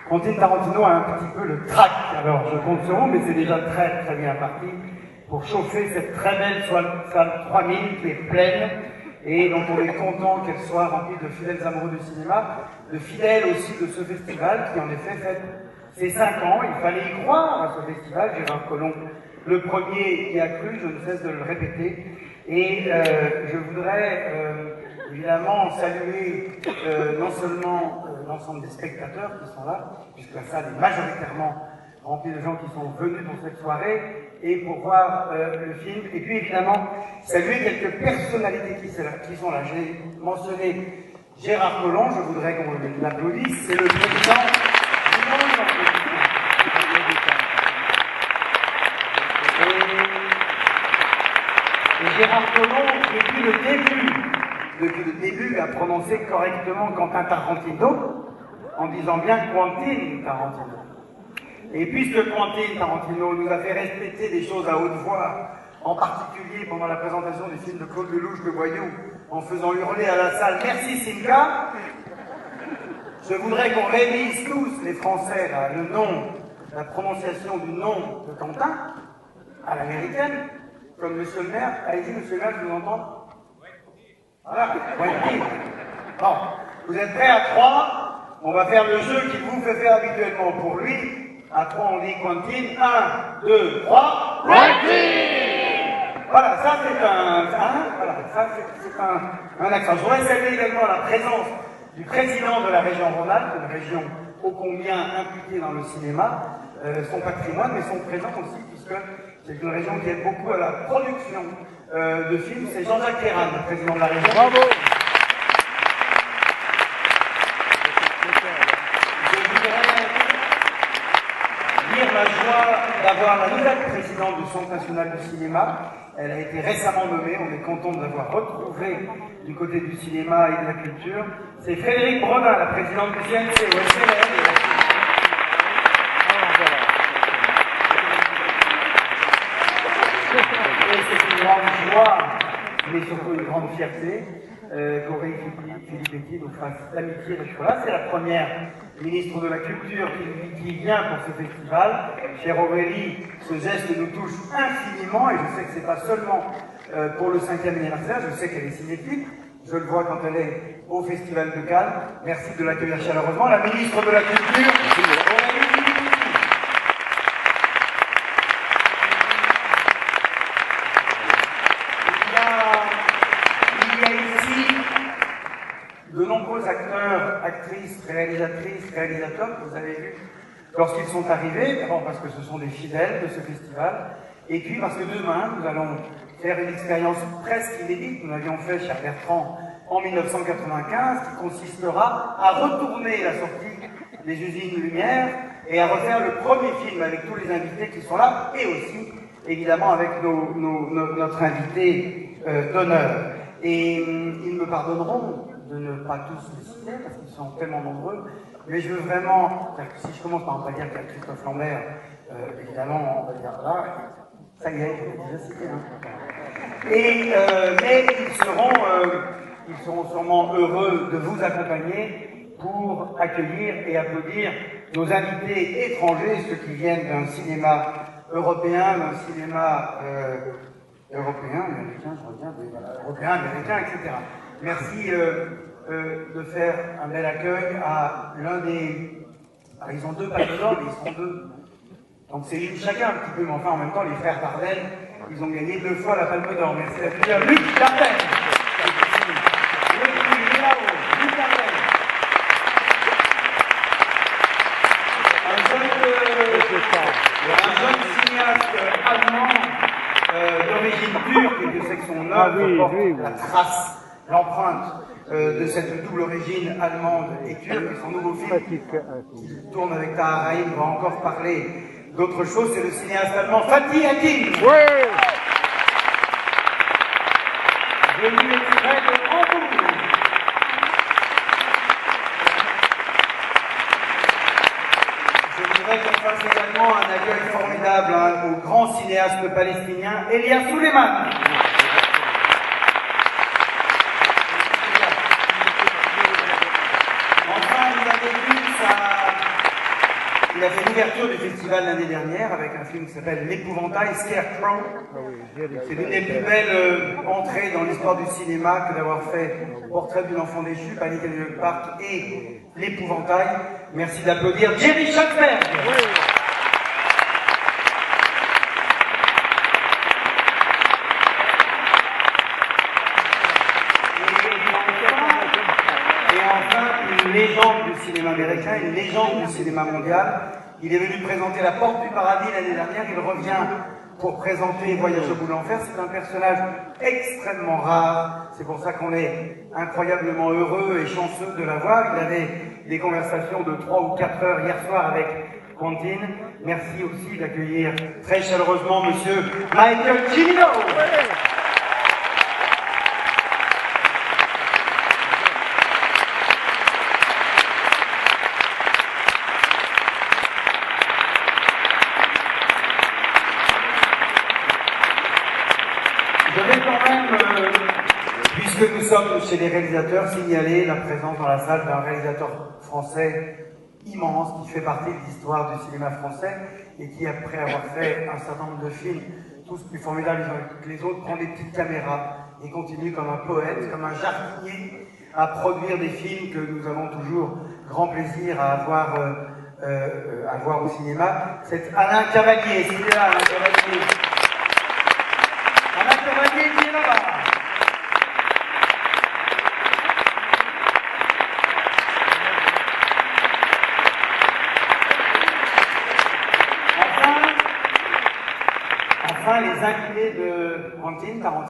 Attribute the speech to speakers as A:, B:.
A: Quentin Tarantino a un petit peu le trac, alors je compte sur vous, mais c'est déjà très très bien parti pour chauffer cette très belle salle 3000 qui est pleine et dont on est content qu'elle soit remplie de fidèles amoureux du cinéma, de fidèles aussi de ce festival qui en effet fête ses 5 ans. Il fallait y croire à ce festival, Gérard Collomb, le premier qui a cru, je ne cesse de le répéter, et je voudrais évidemment saluer non seulement l'ensemble des spectateurs qui sont là, puisque la salle est majoritairement remplie de gens qui sont venus pour cette soirée et pour voir le film, et puis évidemment saluer quelques personnalités qui sont là. J'ai mentionné Gérard Collomb, je voudrais qu'on l'applaudisse, c'est le président du monde. Et Gérard Collomb, depuis le début, a prononcé correctement Quentin Tarantino, en disant bien Quentin Tarantino. Et puisque Quentin Tarantino nous a fait respecter des choses à haute voix, en particulier pendant la présentation du film de Claude Lelouch, Le Voyou, en faisant hurler à la salle « Merci Simca », je voudrais qu'on révise tous, les Français, là, le nom, la prononciation du nom de Quentin, à l'américaine, comme monsieur le maire. Allez-y, monsieur le maire, je vous entends. Voilà, Quentin. Bon, vous êtes prêts à 3? On va faire le jeu qu'il vous fait faire habituellement pour lui. À 3, on dit Quentin. 1, 2, 3. Quentin! Voilà, ça c'est un accent. Je voudrais saluer également la présence du président de la région Rhône-Alpes, une région ô combien impliquée dans le cinéma, son patrimoine, mais son présent aussi, puisque c'est une région qui aide beaucoup à la production de films. C'est Jean-Jacques Perrin, le président de la région.
B: Bravo!
A: La joie d'avoir la nouvelle présidente du Centre national du cinéma. Elle a été récemment nommée, on est content de l'avoir retrouvée du côté du cinéma et de la culture. C'est Frédéric Brodin, la présidente du CNC au SLR. Et c'est une grande joie, mais surtout une grande fierté, qu'Aurélie Filippetti nous fasse l'amitié d'être là. C'est la première ministre de la Culture qui vient pour ce festival. Chère Aurélie, ce geste nous touche infiniment, et je sais que c'est pas seulement pour le 5e anniversaire, je sais qu'elle est cinéphile, je le vois quand elle est au Festival de Cannes. Merci de l'accueillir chaleureusement. La ministre de la Culture, Aurélie Filippetti. De nombreux acteurs, actrices, réalisatrices, réalisateurs que vous avez vus lorsqu'ils sont arrivés, d'abord parce que ce sont des fidèles de ce festival, et puis parce que demain, nous allons faire une expérience presque inédite. Nous l'avions fait, cher Bertrand, en 1995, qui consistera à retourner la sortie des Usines Lumière et à refaire le premier film avec tous les invités qui sont là, et aussi, évidemment, avec notre invité d'honneur. Et ils me pardonneront de ne pas tous les citer, parce qu'ils sont tellement nombreux, mais je veux vraiment, si je commence par ne pas dire qu'il y a Christophe Lambert, évidemment, on va dire là, ça y est, je l'ai déjà cité. Mais ils seront sûrement heureux de vous accompagner pour accueillir et applaudir nos invités étrangers, ceux qui viennent d'un cinéma européen, d'un cinéma européen, américain, je reviens, européen, américain, etc. Merci de faire un bel accueil à l'un des... Alors, ils ont 2 palmes d'or, mais ils sont 2. Donc c'est une chacun un petit peu, mais enfin en même temps, les frères Dardenne, ils ont gagné 2 fois la palme d'or. Merci d'accueillir Luc Dardenne. Luc Dardenne. Un jeune cinéaste allemand d'origine turque, et je sais que son œuvre porte la trace, l'empreinte de cette double origine allemande et turque. Et son nouveau film, qui tourne avec Tahar Rahim, va encore parler d'autre chose. C'est le cinéaste allemand Fatih Akin.
B: Ouais.
A: Venu exprès de Hambourg. Je voudrais qu'on fasse également un accueil formidable au grand cinéaste palestinien Elia Suleiman. Enfin, vous avez vu sa Il a fait l'ouverture du festival l'année dernière avec un film qui s'appelle L'Épouvantail, Scarecrow. C'est l'une des plus belles entrées dans l'histoire du cinéma que d'avoir fait Portrait d'une enfant déchue, Panic at the Park et L'Épouvantail. Merci d'applaudir Jerry Schatzberg. Une légende du cinéma américain, une légende du cinéma mondial. Il est venu présenter La Porte du Paradis l'année dernière, il revient pour présenter Voyage au bout de l'enfer. C'est un personnage extrêmement rare, c'est pour ça qu'on est incroyablement heureux et chanceux de l'avoir. Il avait des conversations de 3 ou 4 heures hier soir avec Quentin. Merci aussi d'accueillir très chaleureusement Monsieur Michael Cimino. Je vais quand même, puisque nous sommes chez les réalisateurs, signaler la présence dans la salle d'un réalisateur français immense qui fait partie de l'histoire du cinéma français et qui, après avoir fait un certain nombre de films, tous plus formidables les uns que les autres, prend des petites caméras et continue comme un poète, comme un jardinier, à produire des films que nous avons toujours grand plaisir à voir au cinéma. C'est Alain Cavalier, c'est là Alain Cavalier. Alain Cavalier qui est là-bas. Enfin, les inclinés de Quentin Tarantino.